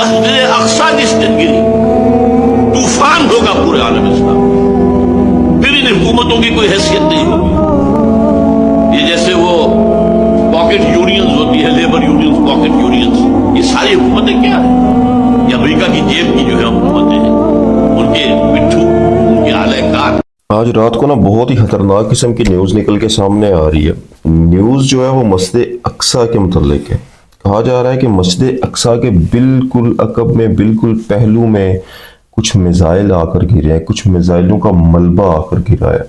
مسجد اقصا جس دن گری طوفان ہوگا پورے عالم اسلام، پھر ان حکومتوں کی کوئی حیثیت نہیں ہوگی۔ یہ جیسے وہ پاکٹ یونینز ہوتی ہے، لیبر یونینز، پاکٹ یونینز، یہ ساری حکومتیں کیا ہیں؟ یہ امریکہ کی جیب کی جو ہے حکومتیں ہیں، ان کے پٹھو، ان کے اعلی کار۔ آج رات کو بہت ہی خطرناک قسم کی نیوز نکل کے سامنے آ رہی ہے۔ نیوز جو ہے وہ مسجد اقصی کے متعلق ہے۔ کہا جا رہا ہے کہ مسجد اقصی کے بالکل عقب میں، بالکل پہلو میں کچھ میزائل آ کر گرے ہیں، کچھ میزائلوں کا ملبہ آ کر گرا ہے۔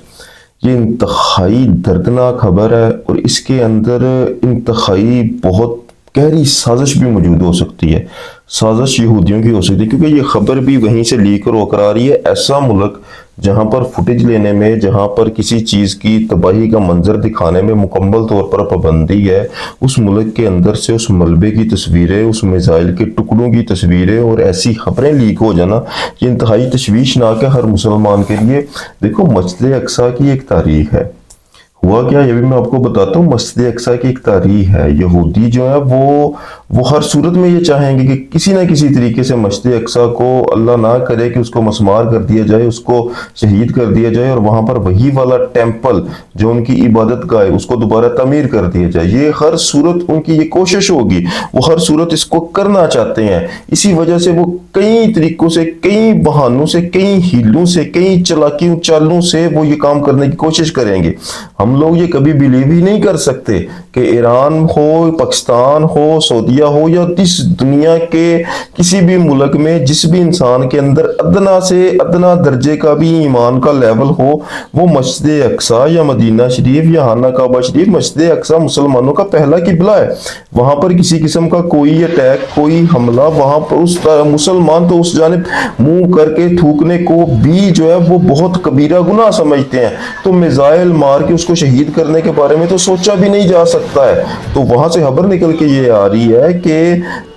یہ انتہائی دردناک خبر ہے، اور اس کے اندر انتہائی بہت گہری سازش بھی موجود ہو سکتی ہے۔ سازش یہودیوں کی ہو سکتی ہے، کیونکہ یہ خبر بھی وہیں سے لیک ہو کر آ رہی ہے۔ ایسا ملک جہاں پر فوٹیج لینے میں، جہاں پر کسی چیز کی تباہی کا منظر دکھانے میں مکمل طور پر پابندی ہے، اس ملک کے اندر سے اس ملبے کی تصویریں، اس میزائل کے ٹکڑوں کی تصویریں اور ایسی خبریں لیک ہو جانا، یہ انتہائی تشویشناک ہے ہر مسلمان کے لیے۔ دیکھو، مسجد اقصی کی ایک تاریخ ہے۔ ہوا کیا، یہ بھی میں آپ کو بتاتا ہوں۔ مسجد اقصی کی ایک تاریخ ہے۔ یہودی جو ہے وہ ہر صورت میں یہ چاہیں گے کہ کسی نہ کسی طریقے سے مسجد اقصی کو، اللہ نہ کرے کہ اس کو مسمار کر دیا جائے، اس کو شہید کر دیا جائے، اور وہاں پر وہی والا ٹیمپل جو ان کی عبادت گاہ ہے اس کو دوبارہ تعمیر کر دیا جائے۔ یہ ہر صورت ان کی یہ کوشش ہوگی، وہ ہر صورت اس کو کرنا چاہتے ہیں۔ اسی وجہ سے وہ کئی طریقوں سے، کئی بہانوں سے، کئی ہیلوں سے، کئی چالاکیوں چالوں سے وہ یہ کام کرنے کی کوشش کریں گے۔ ہم لوگ یہ کبھی بلیو ہی نہیں کر سکتے کہ ایران ہو، پاکستان ہو، سعودیہ ہو، یا اس دنیا کے کسی بھی ملک میں جس بھی انسان کے اندر ادنا سے ادنا درجے کا بھی ایمان کا لیول ہو، وہ مسجد اقصی یا مدینہ شریف یا خانہ کعبہ شریف، مسجد اقصی مسلمانوں کا پہلا قبلہ ہے۔ وہاں پر کسی قسم کا کوئی اٹیک، کوئی حملہ، وہاں پر اس مسلمان تو اس جانب منہ کر کے تھوکنے کو بھی جو ہے وہ بہت کبیرہ گناہ سمجھتے ہیں۔ تو میزائل مار کے اس کو شہید کرنے کے بارے میں تو سوچا بھی نہیں جا سکتا ہے۔ تو وہاں سے خبر نکل کے یہ آ رہی ہے کہ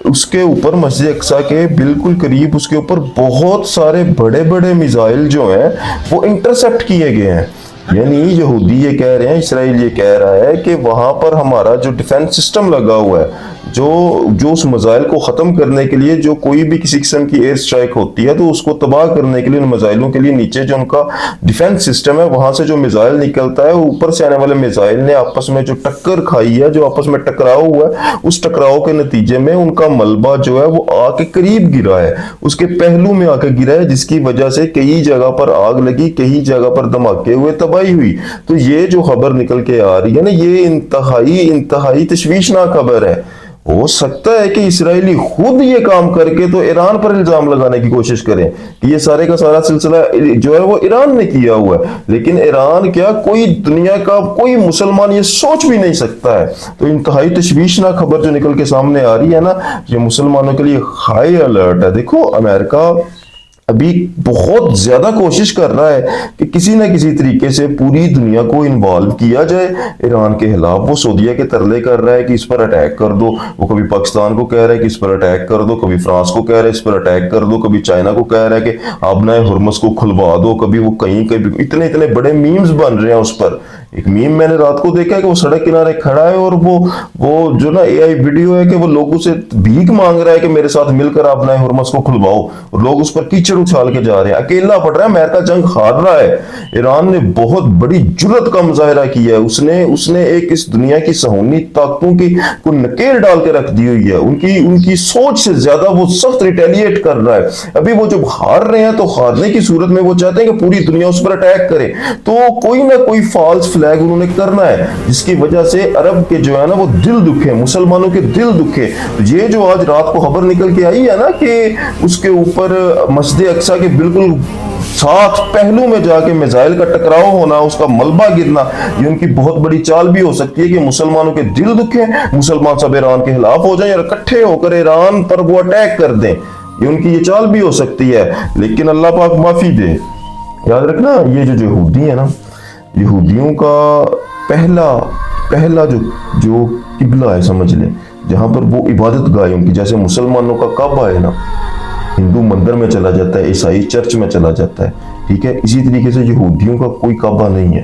اس کے اوپر، مسجد اقصی کے بالکل قریب، اس کے اوپر بہت سارے بڑے بڑے میزائل جو ہیں وہ انٹرسیپٹ کیے گئے ہیں۔ یعنی یہودی یہ کہہ رہے ہیں، اسرائیل یہ کہہ رہا ہے کہ وہاں پر ہمارا جو ڈیفنس سسٹم لگا ہوا ہے، جو اس میزائل کو ختم کرنے کے لیے، جو کوئی بھی کسی قسم کی ایئر اسٹرائک ہوتی ہے تو اس کو تباہ کرنے کے لیے، ان میزائلوں کے لیے نیچے جو ان کا ڈیفنس سسٹم ہے، وہاں سے جو میزائل نکلتا ہے، اوپر سے آنے والے میزائل نے آپس میں جو ٹکر کھائی ہے، جو آپس میں ٹکراؤ ہوا ہے، اس ٹکراؤ کے نتیجے میں ان کا ملبہ جو ہے وہ آ کے قریب گرا ہے، اس کے پہلو میں آ کے گرا ہے، جس کی وجہ سے کئی جگہ پر آگ لگی، کئی جگہ پر دھماکے ہوئے، تباہی ہوئی۔ تو یہ جو خبر نکل کے آ رہی ہے نا، یہ انتہائی تشویشناک خبر ہے۔ ہو سکتا ہے کہ اسرائیلی خود یہ کام کر کے تو ایران پر الزام لگانے کی کوشش کریں کہ یہ سارے کا سارا سلسلہ جو ہے وہ ایران نے کیا ہوا ہے، لیکن ایران کیا، کوئی دنیا کا کوئی مسلمان یہ سوچ بھی نہیں سکتا ہے۔ تو انتہائی تشویشناک خبر جو نکل کے سامنے آ رہی ہے نا، یہ مسلمانوں کے لیے ہائی الرٹ ہے۔ دیکھو، امریکہ ابھی بہت زیادہ کوشش کر رہا ہے کہ کسی نہ کسی طریقے سے پوری دنیا کو انوالو کیا جائے ایران کے خلاف۔ وہ سعودیہ کے ترلے کر رہا ہے کہ اس پر اٹیک کر دو، وہ کبھی پاکستان کو کہہ رہا ہے کہ اس پر اٹیک کر دو، کبھی فرانس کو کہہ رہا ہے اس پر اٹیک کر دو، کبھی چائنا کو کہہ رہا ہے کہ آبنائے ہرمز کو کھلوا دو، کبھی وہ کہیں اتنے بڑے میمز بن رہے ہیں اس پر۔ ایک میم میں نے رات کو دیکھا کہ وہ سڑک کنارے کھڑا ہے، اور وہ جو نا اے آئی ویڈیو ہے کہ وہ لوگوں سے بھیک مانگ رہا ہے کہ میرے ساتھ مل کر آبنائے ہرمز کو کھلواؤ، اور لوگ اس پر کیچڑ اچھال کے جا رہے ہیں، اکیلا پڑ رہا ہے، امریکہ جنگ ہار رہا ہے۔ ایران نے بہت بڑی جرأت کا مظاہرہ کیا ہے، اس نے ایک اس دنیا کی صہیونی طاقتوں کی کو نکیل ڈال کے رکھ دی ہوئی ہے، ان کی سوچ سے زیادہ وہ سخت ریٹیلیٹ کر رہا ہے۔ ابھی وہ جب ہار رہے ہیں تو ہارنے کی صورت میں وہ چاہتے ہیں کہ پوری دنیا اس پر اٹیک کرے، تو کوئی نہ کوئی فالس فلیگ انہوں نے کرنا ہے، جس کی وجہ سے عرب کے جو ہے نا وہ دل دکھے، مسلمانوں کے دل دکھے۔ یہ جو آج رات کو خبر نکل کے آئی ہے نا کہ اس کے اوپر مسجد اقصی کے بالکل ساتھ پہلو میں جا کے میزائل کا ٹکراؤ ہونا، اس کا ملبہ گرنا، یہ ان کی بہت بڑی چال بھی ہو سکتی ہے کہ مسلمانوں کے دل دکھیں، مسلمان سب ایران کے خلاف ہو جائیں اور اکٹھے ہو کر ایران پر وہ اٹیک کر دیں۔ یہ ان کی یہ چال بھی ہو سکتی ہے، لیکن اللہ پاک معافی دے۔ یاد رکھنا، یہ جو یہودی ہے نا، یہودیوں کا پہلا جو قبلہ ہے، سمجھ لیں، جہاں پر وہ عبادت گاہ ان کی، جیسے مسلمانوں کا کعبہ ہے نا، ہندو مندر میں چلا جاتا ہے، عیسائی چرچ میں چلا جاتا ہے، ٹھیک ہے، اسی طریقے سے یہودیوں کا کوئی کعبہ نہیں ہے۔